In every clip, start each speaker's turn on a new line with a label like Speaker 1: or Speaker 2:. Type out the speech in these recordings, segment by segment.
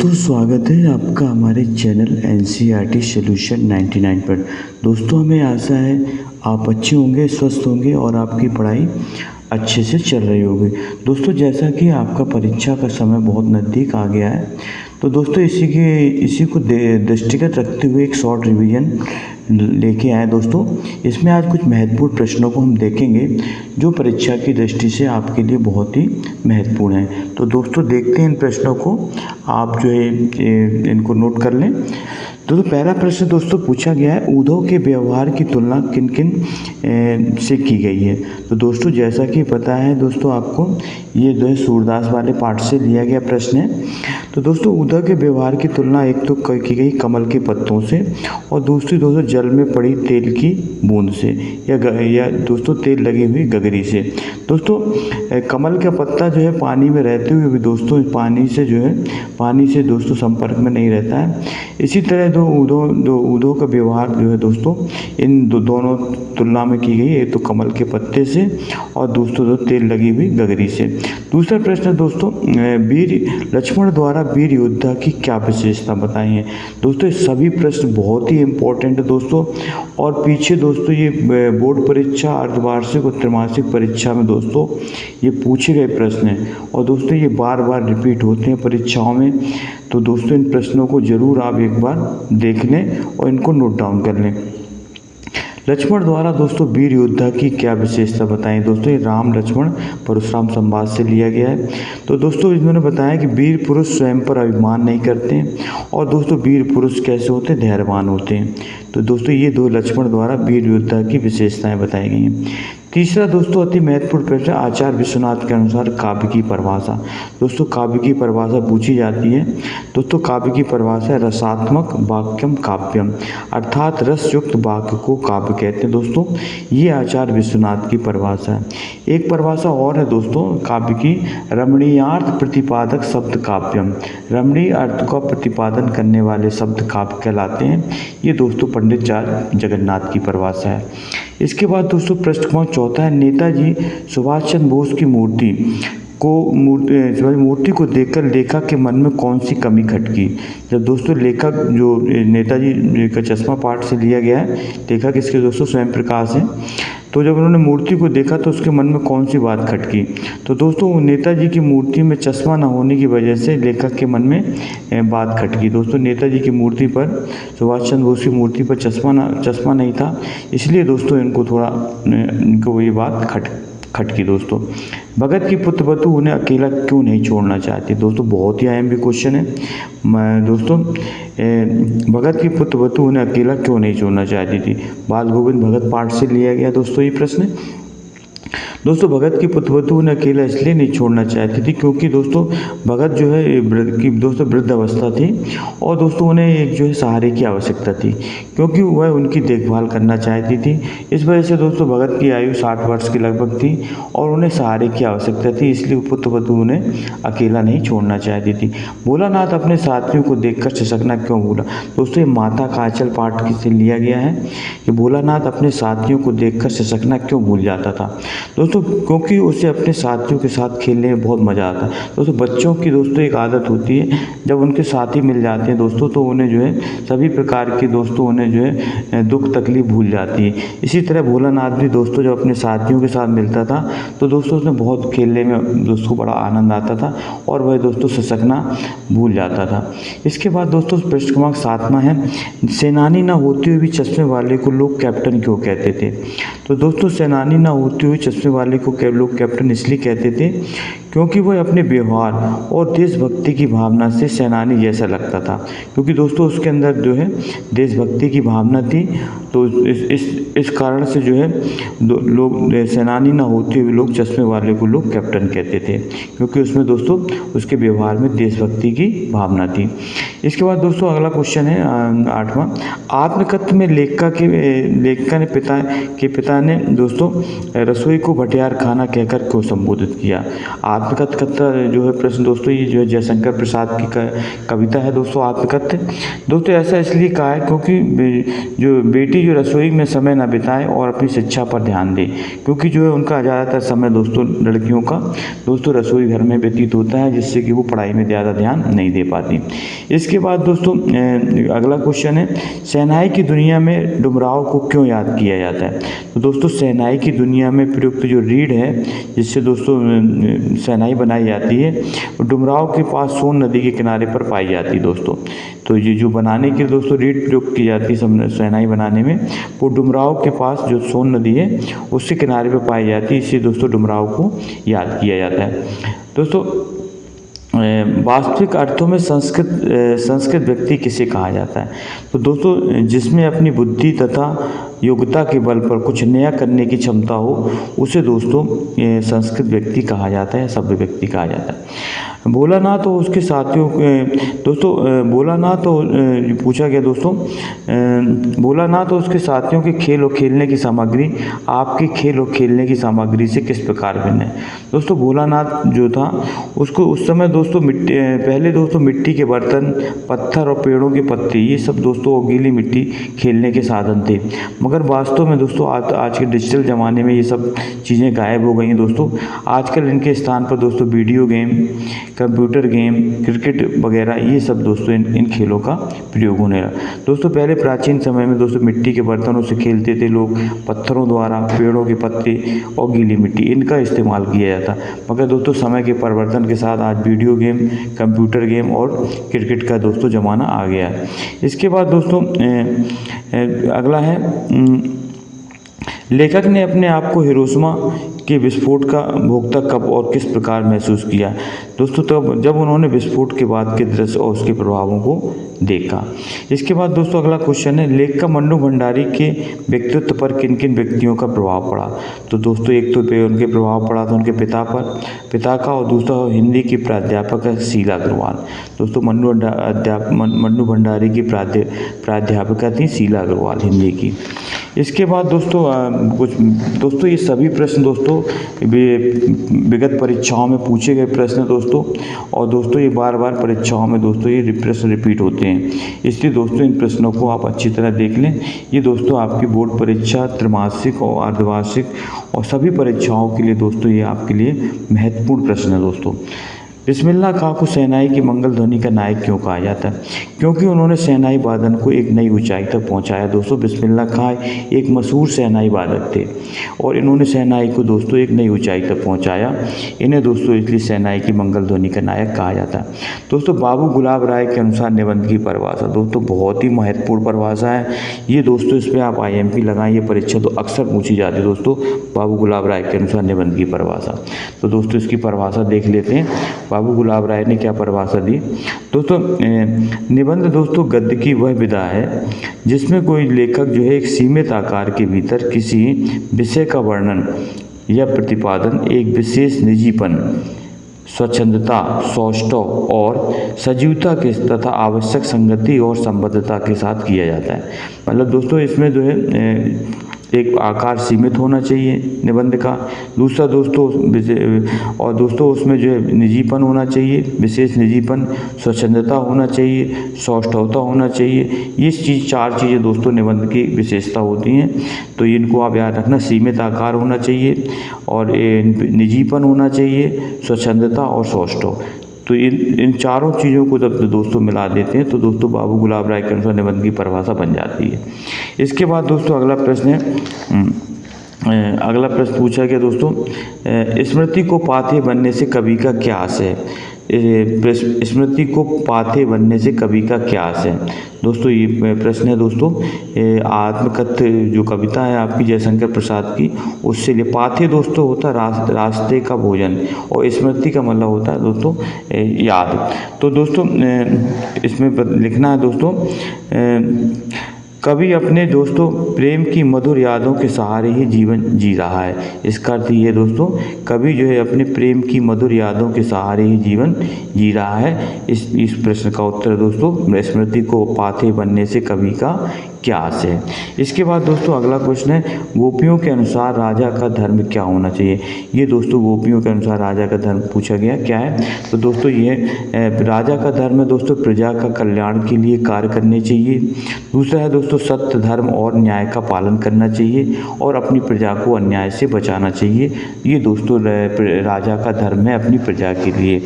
Speaker 1: दोस्तों स्वागत है आपका हमारे चैनल एनसीईआरटी सॉल्यूशन 99 पर। दोस्तों हमें आशा है आप अच्छे होंगे, स्वस्थ होंगे और आपकी पढ़ाई अच्छे से चल रही होगी। दोस्तों जैसा कि आपका परीक्षा का समय बहुत नज़दीक आ गया है, तो दोस्तों इसी को दृष्टिगत रखते हुए एक शॉर्ट रिवीजन लेके आए दोस्तों। इसमें आज कुछ महत्वपूर्ण प्रश्नों को हम देखेंगे जो परीक्षा की दृष्टि से आपके लिए बहुत ही महत्वपूर्ण है। तो दोस्तों देखते हैं इन प्रश्नों को, आप जो है इनको नोट कर लें। तो पहला प्रश्न दोस्तों पूछा गया है, उद्धव के व्यवहार की तुलना किन किन से की गई है। तो दोस्तों जैसा कि पता है दोस्तों आपको, ये जो है सूरदास वाले पाठ से लिया गया प्रश्न है। तो दोस्तों उद्धव के व्यवहार की तुलना एक तो की गई कमल के पत्तों से, और दूसरी दोस्तों जल में पड़ी तेल की बूंद से, या दोस्तों तेल लगी हुई गगरी से। दोस्तों कमल का पत्ता जो है पानी में रहते हुए भी दोस्तों पानी से दोस्तों संपर्क में नहीं रहता है। इसी तरह उद्धव का व्यवहार जो है दोस्तों इन दोनों तुलना में की गई, एक तो कमल के पत्ते से और दोस्तों तेल लगी हुई गगरी से। दूसरा प्रश्न दोस्तों, वीर लक्ष्मण द्वारा वीर योद्धा की क्या विशेषता बताई है। दोस्तों सभी प्रश्न बहुत ही इम्पोर्टेंट है दोस्तों, और पीछे दोस्तों ये बोर्ड परीक्षा, अर्धवार्षिक और त्रैमासिक परीक्षा में दोस्तों ये पूछे गए प्रश्न हैं, और दोस्तों ये बार बार रिपीट होते हैं परीक्षाओं में। तो दोस्तों इन प्रश्नों को जरूर आप एक बार देख लें और इनको नोट डाउन कर लें। लक्ष्मण द्वारा दोस्तों वीर योद्धा की क्या विशेषता बताएं। दोस्तों ये राम लक्ष्मण परशुराम संवाद से लिया गया है। तो दोस्तों इन्होंने बताया कि वीर पुरुष स्वयं पर अभिमान नहीं करते हैं, और दोस्तों वीर पुरुष कैसे होते हैं, धैर्यवान होते हैं। तो दोस्तों ये दो लक्ष्मण द्वारा वीर योद्धा की विशेषताएं बताई गई हैं। तीसरा दोस्तों अति महत्वपूर्ण प्रश्न, आचार्य विश्वनाथ के अनुसार काव्य की परिभाषा। दोस्तों काव्य की परिभाषा पूछी जाती है। दोस्तों काव्य की परिभाषा है रसात्मक वाक्यम काव्यम, अर्थात रस युक्त वाक्य को काव्य कहते हैं। दोस्तों ये आचार्य विश्वनाथ की परिभाषा है। एक परिभाषा और है दोस्तों काव्य की, रमणीयार्थ प्रतिपादक शब्द काव्यम, रमणीय अर्थ का प्रतिपादन करने वाले शब्द काव्य कहलाते हैं। ये दोस्तों पंडित जगन्नाथ की परिभाषा है। इसके बाद दोस्तों प्रश्न क्रमांक चौथा है, नेताजी सुभाष चंद्र बोस की मूर्ति को देखकर लेखक के मन में कौन सी कमी खटकी। जब दोस्तों लेखक जो नेताजी का चश्मा पाठ से लिया गया है, लेखक इसके दोस्तों स्वयं प्रकाश हैं। तो जब उन्होंने मूर्ति को देखा तो उसके मन में कौन सी बात खटकी। तो दोस्तों नेताजी की मूर्ति में चश्मा न होने की वजह से लेखक के मन में बात खटकी। दोस्तों नेताजी की मूर्ति पर, सुभाष चंद्र बोस की मूर्ति पर चश्मा नहीं था, इसलिए दोस्तों इनको ये बात खटकी। दोस्तों भगत की पुत्रवधू उन्हें अकेला क्यों नहीं छोड़ना चाहती। दोस्तों बहुत ही अहम भी क्वेश्चन है दोस्तों। भगत की पुत्रवधू उन्हें अकेला क्यों नहीं छोड़ना चाहती थी। बाल गोविंद भगत पाठ से लिया गया दोस्तों ये प्रश्न। दोस्तों भगत की पुत्रवधू उन्हें अकेला इसलिए नहीं छोड़ना चाहती थी क्योंकि दोस्तों भगत जो है वृद्ध अवस्था थी, और दोस्तों उन्हें एक जो है सहारे की आवश्यकता थी, क्योंकि वह उनकी देखभाल करना चाहती थी। इस वजह से दोस्तों भगत की आयु 60 वर्ष की लगभग थी और उन्हें सहारे की आवश्यकता थी, इसलिए पुत्रवधू उन्हें अकेला नहीं छोड़ना चाहती थी। भोलानाथ अपने साथियों को देखकर सिसकना क्यों भूला। दोस्तों ये माता का आंचल पाठ से लिया गया है कि भोलानाथ अपने साथियों को देखकर सिसकना क्यों भूल जाता था। दोस्तों क्योंकि उसे अपने साथियों के साथ खेलने में बहुत मज़ा आता है। दोस्तों बच्चों की दोस्तों एक आदत होती है, जब उनके साथी मिल जाते हैं दोस्तों तो उन्हें जो है सभी प्रकार की दोस्तों उन्हें जो है दुख तकलीफ भूल जाती है। इसी तरह भोलानाथ भी दोस्तों जब अपने साथियों के साथ मिलता था तो दोस्तों उसमें बहुत खेलने में दोस्तों बड़ा आनंद आता था, और वह दोस्तों सिसकना भूल जाता था। इसके बाद दोस्तों प्रश्न क्रमांक 7वां है, सेनानी न होते हुए भी चश्मे वाले को लोग कैप्टन क्यों कहते थे। तो दोस्तों सेनानी न होते हुए चश्मे वाले को लोग कैप्टन इसलिए कहते थे क्योंकि वह अपने व्यवहार और देशभक्ति की भावना से सेनानी जैसा लगता था, क्योंकि दोस्तों उसके अंदर जो है देशभक्ति की भावना थी। तो इस कारण से जो है लोग सेनानी ना होते हुए लोग चश्मे वाले को लोग कैप्टन कहते थे, क्योंकि उसमें दोस्तों उसके व्यवहार में देशभक्ति की भावना थी। इसके बाद दोस्तों अगला क्वेश्चन है 8वां, आत्मकथन में लेखिका के पिता ने दोस्तों रसोई को भटियार खाना कहकर क्यों संबोधित किया। आत्मकथ्य जो है प्रश्न दोस्तों, ये जो है जयशंकर प्रसाद की कविता है दोस्तों आत्मकथ्य। दोस्तों ऐसा इसलिए कहा है क्योंकि जो बेटी जो रसोई में समय न बिताए और अपनी शिक्षा पर ध्यान दे, क्योंकि जो है उनका ज़्यादातर समय दोस्तों लड़कियों का दोस्तों रसोई घर में व्यतीत होता है, जिससे कि वो पढ़ाई में ज़्यादा ध्यान नहीं दे पाती। इसके बाद दोस्तों अगला क्वेश्चन है, शहनाई की दुनिया में डुमराव को क्यों याद किया जाता है। तो दोस्तों शहनाई की दुनिया में प्रयुक्त जो रीढ़ है जिससे दोस्तों शहनाई बनाई जाती है, डुमराव के पास सोन नदी के किनारे पर पाई जाती है दोस्तों। तो ये जो बनाने के दोस्तों रीढ़ प्रयोग की जाती है शहनाई बनाने में, वो डुमराव के पास जो सोन नदी है उसके किनारे पर पाई जाती है, इससे दोस्तों डुमराव को याद किया जाता है। दोस्तों वास्तविक अर्थों में संस्कृत व्यक्ति किसे कहा जाता है। तो दोस्तों जिसमें अपनी बुद्धि तथा योग्यता के बल पर कुछ नया करने की क्षमता हो, उसे दोस्तों संस्कृत व्यक्ति कहा जाता है, सभ्य व्यक्ति कहा जाता है। भोलानाथ और उसके साथियों दोस्तों भोलानाथ और पूछा गया दोस्तों, भोलानाथ और उसके साथियों के खेल और खेलने की सामग्री आपके खेल और खेलने की सामग्री से किस प्रकार भिन्न है। दोस्तों भोलानाथ जो था उसको उस समय दोस्तों पहले दोस्तों मिट्टी के बर्तन, पत्थर और पेड़ों के पत्ते, ये सब दोस्तों और गीली मिट्टी खेलने के साधन थे। मगर वास्तव में दोस्तों आज के डिजिटल ज़माने में ये सब चीज़ें गायब हो गई हैं दोस्तों। आजकल इनके स्थान पर दोस्तों video game, computer game, cricket वगैरह ये सब दोस्तों इन खेलों का प्रयोग होने लगा। दोस्तों पहले प्राचीन समय में दोस्तों मिट्टी के बर्तनों से खेलते थे लोग, पत्थरों द्वारा, पेड़ों के पत्ते और गीली मिट्टी इनका इस्तेमाल किया जाता। मगर दोस्तों समय के परिवर्तन के साथ आज वीडियो गेम, कंप्यूटर गेम और क्रिकेट का दोस्तों ज़माना आ गया है। इसके बाद दोस्तों अगला है, लेखक ने अपने आप को हिरोशिमा के विस्फोट का भोक्ता कब और किस प्रकार महसूस किया। दोस्तों तब जब उन्होंने विस्फोट के बाद के दृश्य और उसके प्रभावों को देखा। इसके बाद दोस्तों अगला क्वेश्चन है, लेखक का मन्नू भंडारी के व्यक्तित्व पर किन किन व्यक्तियों का प्रभाव पड़ा। तो दोस्तों एक तो उनके प्रभाव पड़ा था उनके पिता का, और दूसरा हिंदी की प्राध्यापक है शीला अग्रवाल। दोस्तों मन्नू भंडारी की प्राध्यापिका थी शीला अग्रवाल हिंदी की। इसके बाद दोस्तों ये सभी प्रश्न दोस्तों विगत परीक्षाओं में पूछे गए प्रश्न दोस्तों, और दोस्तों ये बार बार परीक्षाओं में दोस्तों ये प्रश्न रिपीट होते हैं, इसलिए दोस्तों इन प्रश्नों को आप अच्छी तरह देख लें। ये दोस्तों आपकी बोर्ड परीक्षा, त्रैमासिक और अर्धवार्षिक और सभी परीक्षाओं के लिए दोस्तों ये आपके लिए महत्वपूर्ण प्रश्न है दोस्तों। बिस्मिल्लाह खां को शहनाई की मंगल ध्वनि का नायक क्यों कहा जाता है। क्योंकि उन्होंने शहनाई वादन को एक नई ऊंचाई तक पहुंचाया दोस्तों। बिस्मिल्लाह खां एक मशहूर शहनाई वादक थे और इन्होंने शहनाई को दोस्तों एक नई ऊंचाई तक पहुंचाया। इन्हें दोस्तों इसलिए शहनाई की मंगल ध्वनि का नायक कहा जाता है। दोस्तों बाबू गुलाब राय के अनुसार निबंध की परिभाषा, दोस्तों बहुत ही महत्वपूर्ण परिभाषा है ये दोस्तों, इस पर आप IMP लगाएं, ये परीक्षा तो अक्सर पूछी जाती है दोस्तों। बाबू गुलाब राय के अनुसार निबंध की परिभाषा, तो दोस्तों इसकी परिभाषा देख लेते हैं। बाबू गुलाब राय ने क्या परिभाषा दी दोस्तों। निबंध दोस्तों गद्य की वह विधा है जिसमें कोई लेखक जो है एक सीमित आकार के भीतर किसी विषय का वर्णन या प्रतिपादन एक विशेष निजीपन, स्वच्छंदता, सौष्ठव और सजीवता के तथा आवश्यक संगति और संबद्धता के साथ किया जाता है। मतलब दोस्तों इसमें जो है एक आकार सीमित होना चाहिए निबंध का, दूसरा दोस्तों और दोस्तों उसमें जो है निजीपन होना चाहिए, विशेष निजीपन, स्वच्छंदता होना चाहिए, सौष्ठवता होना चाहिए। ये चार चीज़ें दोस्तों निबंध की विशेषता होती हैं, तो इनको आप याद रखना। सीमित आकार होना चाहिए और निजीपन होना चाहिए, स्वच्छंदता और सौष्ठव। तो इन चारों चीज़ों को जब दोस्तों मिला देते हैं तो दोस्तों बाबू गुलाब राय के अनुसार निबंध की परिभाषा बन जाती है। इसके बाद दोस्तों अगला प्रश्न है, अगला प्रश्न पूछा गया दोस्तों, स्मृति को पाथेय बनने से कवि का क्या आशय है। स्मृति को पाथेय बनने से कवि का क्या आशय है। दोस्तों ये प्रश्न है दोस्तों आत्मकथ्य जो कविता है आपकी जयशंकर प्रसाद की, उससे लिए पाथेय दोस्तों होता है रास्ते का भोजन, और स्मृति का मतलब होता है दोस्तों याद। तो दोस्तों इसमें लिखना है दोस्तों, कवि अपने दोस्तों प्रेम की मधुर यादों के सहारे ही जीवन जी रहा है। इसका अर्थ ये दोस्तों, कवि जो है अपने प्रेम की मधुर यादों के सहारे ही जीवन जी रहा है। इस प्रश्न का उत्तर दोस्तों, स्मृति को पाथेय बनने से कवि का क्या आशय है। इसके बाद दोस्तों अगला क्वेश्चन है, गोपियों के अनुसार राजा का धर्म क्या होना चाहिए। ये दोस्तों गोपियों के अनुसार राजा का धर्म पूछा गया, क्या है तो दोस्तों ये राजा का धर्म है दोस्तों प्रजा का कल्याण के लिए कार्य करने चाहिए। दूसरा है दोस्तों सत्य, धर्म और न्याय का पालन करना चाहिए और अपनी प्रजा को अन्याय से बचाना चाहिए। ये दोस्तों राजा का धर्म है अपनी प्रजा के लिए।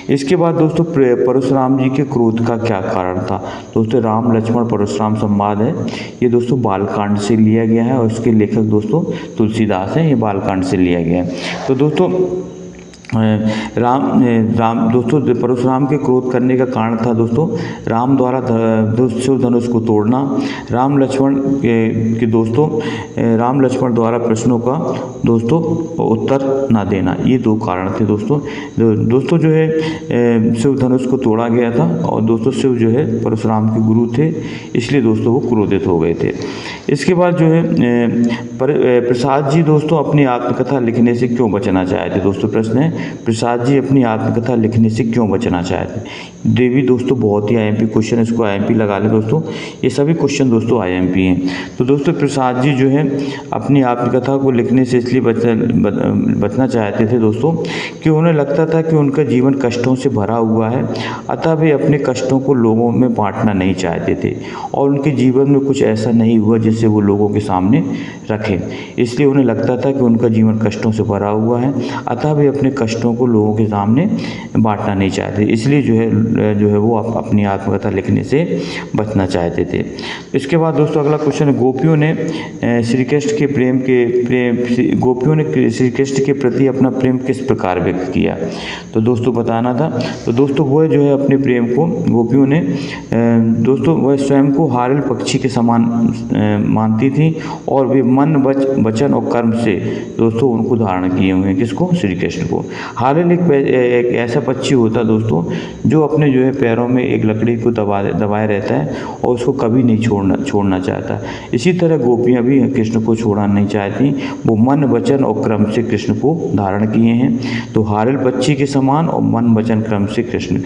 Speaker 1: इसके बाद दोस्तों परशुराम जी के क्रोध का क्या कारण था। दोस्तों राम लक्ष्मण परशुराम संवाद है, ये दोस्तों बालकांड से लिया गया है और उसके लेखक दोस्तों तुलसीदास हैं। ये बालकांड से लिया गया है। तो दोस्तों राम दोस्तों परशुराम के क्रोध करने का कारण था दोस्तों राम द्वारा शिव धनुष को तोड़ना, राम लक्ष्मण के दोस्तों राम लक्ष्मण द्वारा प्रश्नों का दोस्तों उत्तर ना देना। ये दो कारण थे दोस्तों। दोस्तों जो है शिव धनुष को तोड़ा गया था और दोस्तों शिव जो है परशुराम के गुरु थे, इसलिए दोस्तों वो क्रोधित हो गए थे। इसके बाद जो है प्रसाद जी दोस्तों अपनी आत्मकथा लिखने से क्यों बचना चाहे थे। दोस्तों प्रश्न है, प्रसाद जी अपनी आत्मकथा लिखने से क्यों बचना चाहते। देवी दोस्तों बहुत ही आईएमपी क्वेश्चन, इसको आईएमपी लगा लें दोस्तों, ये सभी क्वेश्चन दोस्तों आईएमपी हैं। तो दोस्तों प्रसाद जी जो है अपनी आत्मकथा को लिखने से इसलिए बचना चाहते थे दोस्तों कि उन्हें लगता था कि उनका जीवन कष्टों से भरा हुआ है, अतः वे अपने कष्टों को लोगों में बांटना नहीं चाहते थे और उनके जीवन में कुछ ऐसा नहीं हुआ जिससे वो लोगों के सामने रखें। इसलिए उन्हें लगता था कि उनका जीवन कष्टों से भरा हुआ है, अतः वे अपने कष्टों को लोगों के सामने बांटना नहीं चाहते, इसलिए जो है वो अपनी आत्मकथा लिखने से बचना चाहते थे। इसके बाद दोस्तों अगला क्वेश्चन है, गोपियों ने श्री कृष्ण के प्रति अपना प्रेम किस प्रकार व्यक्त किया। तो दोस्तों बताना था। तो दोस्तों वह जो है अपने प्रेम को गोपियों ने दोस्तों वह स्वयं को हारिल पक्षी के समान मानती थी और वे मन वचन और कर्म से दोस्तों उनको धारण किए हुए हैं। किसको, श्री कृष्ण को। हारिल एक ऐसा पक्षी होता दोस्तों जो अपने जो है पैरों में एक लकड़ी को दबाए रहता है और उसको कभी नहीं छोड़ना चाहता। इसी तरह गोपियाँ भी कृष्ण को छोड़ना नहीं चाहती, वो मन वचन और क्रम से कृष्ण को धारण किए हैं। तो हारिल पक्षी के समान और मन वचन क्रम से कृष्ण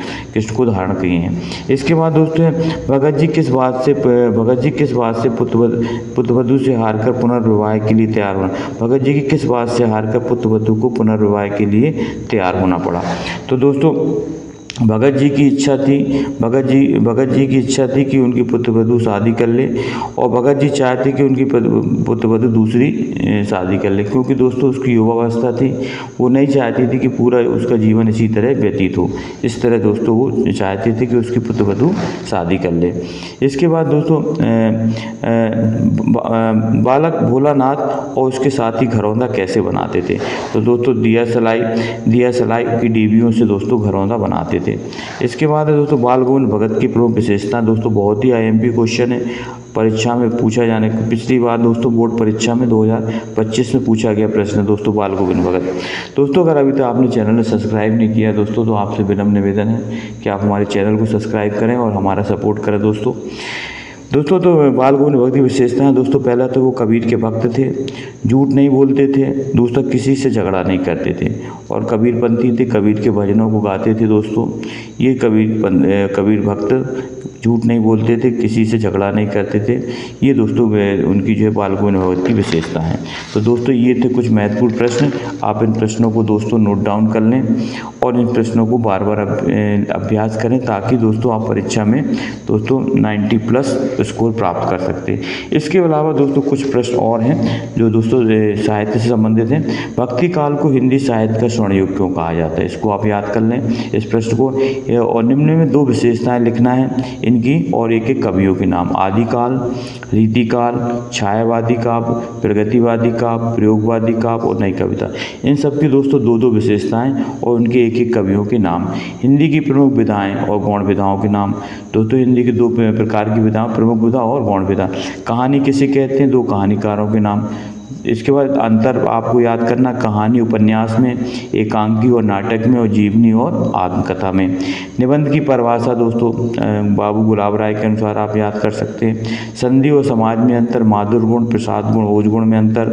Speaker 1: को धारण किए हैं। इसके बाद दोस्तों भगत जी किस बात से पुत्रवधू से हारकर पुनर्विवाह के लिए तैयार होना। भगत जी की किस बात से हारकर पुत्रवधू को पुनर्विवाह के लिए तैयार होना पड़ा। तो दोस्तों भगत जी की इच्छा थी कि उनकी पुत्रवधू शादी कर ले और भगत जी चाहते कि उनकी पुत्रवधू दूसरी शादी कर ले, क्योंकि दोस्तों उसकी युवावस्था थी, वो नहीं चाहती थी कि पूरा उसका जीवन इसी तरह व्यतीत हो। इस तरह दोस्तों वो चाहते थे कि उसकी पुत्रवधू शादी कर ले। इसके बाद दोस्तों बालक भोलानाथ और उसके साथी घरौंदा कैसे बनाते थे। तो दोस्तों दिया सलाई की डिबियों से दोस्तों घरौंदा बनाते थे। इसके बाद है दोस्तों बाल गोविंद भगत की प्रमुख विशेषता। दोस्तों बहुत ही आईएमपी क्वेश्चन है, परीक्षा में पूछा जाने पिछली बार दोस्तों बोर्ड परीक्षा में 2025 में पूछा गया प्रश्न दोस्तों बाल गोविंद भगत। दोस्तों अगर अभी तक आपने चैनल ने सब्सक्राइब नहीं किया दोस्तों तो आपसे विनम्र निवेदन है कि आप हमारे चैनल को सब्सक्राइब करें और हमारा सपोर्ट करें दोस्तों। तो बाल गोविंद भगत की विशेषता है दोस्तों, पहला तो वो कबीर के भक्त थे, झूठ नहीं बोलते थे, दोस्तों किसी से झगड़ा नहीं करते थे और कबीरपंथी थे, कबीर के भजनों को गाते थे दोस्तों। ये कबीर भक्त झूठ नहीं बोलते थे, किसी से झगड़ा नहीं करते थे। ये दोस्तों उनकी जो है बाल गोविंद भगत की विशेषता है। तो दोस्तों ये थे कुछ महत्वपूर्ण प्रश्न, आप इन प्रश्नों को दोस्तों नोट डाउन कर लें और इन प्रश्नों को बार बार अभ्यास करें ताकि दोस्तों आप परीक्षा में दोस्तों 90+ स्कोर प्राप्त कर सकते हैं। इसके अलावा दोस्तों कुछ प्रश्न और हैं जो दोस्तों साहित्य से संबंधित हैं। भक्ति काल को हिंदी साहित्य का स्वर्ण युग क्यों कहा जाता है, इसको आप याद कर लें इस प्रश्न को। और निम्न में 2 विशेषताएं लिखना है इनकी और एक कवियों के नाम, आदिकाल, रीतिकाल, छायावादी काव्य, प्रगतिवादी काव्य, प्रयोगवादी काव्य और नई कविता। इन सब की दोस्तों 2-2 विशेषताएं और उनके एक कवियों के नाम। हिंदी की प्रमुख विधाएं और गौण विधाओं के नाम। दोस्तों हिंदी की 2 प्रकार की विधाएं, प्रमुख विधा और गौण विधा। कहानी किसे कहते हैं, 2 कहानीकारों के नाम। इसके बाद अंतर आपको याद करना, कहानी उपन्यास में, एकांकी और नाटक में, और जीवनी और आत्मकथा में। निबंध की परिभाषा दोस्तों बाबू गुलाब राय के अनुसार आप याद कर सकते हैं। संधि और समाज में अंतर, माधुर्य गुण, प्रसाद गुण, ओज गुण में अंतर,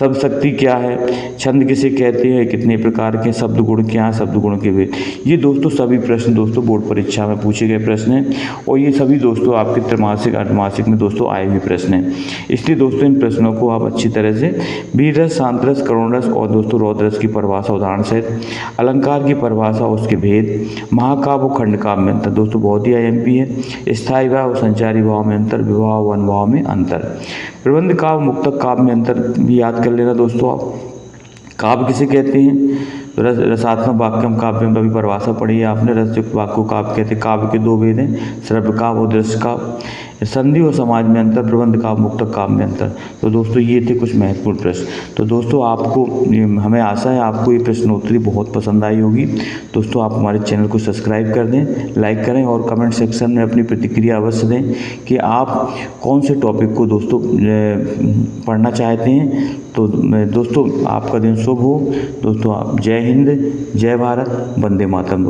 Speaker 1: शब्द शक्ति क्या है, छंद किसे कहते हैं, कितने प्रकार के शब्द गुण क्या है, शब्द गुण के भेद। ये दोस्तों सभी प्रश्न दोस्तों बोर्ड परीक्षा में पूछे गए प्रश्न हैं और ये सभी दोस्तों आपके त्रैमासिक अर्धमासिक में दोस्तों आए हुए प्रश्न हैं। इसलिए दोस्तों इन प्रश्नों को आप अच्छी तरह से वीर रस, शांत रस, करुण रस और दोस्तों रौद्र रस की परिभाषा उदाहरण सहित, अलंकार की परिभाषा उसके भेद, महाकाव्य और खंड काव्य में अंतर दोस्तों बहुत ही IMP है। स्थायी भाव और संचारी भाव में अंतर, विवाह और अनुभाव में अंतर, प्रबंध काव्य मुक्तक काव्य में अंतर भी याद कर लेना दोस्तों आप। काव्य किसे कहते हैं, तो रसात्मक वाक्यम काव्य में अभी परिभाषा पढ़ी है आपने। रसयुक्त वाक्य को काव्य कहते हैं। काव्य के दो भेद हैं, श्रव्य काव्य और दृश्य काव्य। संधि और समाज में अंतर, प्रबंध काव्य मुक्तक काव्य में अंतर। तो दोस्तों ये थे कुछ महत्वपूर्ण प्रश्न। तो दोस्तों आपको, हमें आशा है आपको ये प्रश्नोत्तरी बहुत पसंद आई होगी। दोस्तों आप हमारे चैनल को सब्सक्राइब कर दें, लाइक करें और कमेंट सेक्शन में अपनी प्रतिक्रिया अवश्य दें कि आप कौन से टॉपिक को दोस्तों पढ़ना चाहते हैं। तो दोस्तों आपका दिन शुभ हो दोस्तों। आप जय हिंद, जय भारत, वंदे मातरम।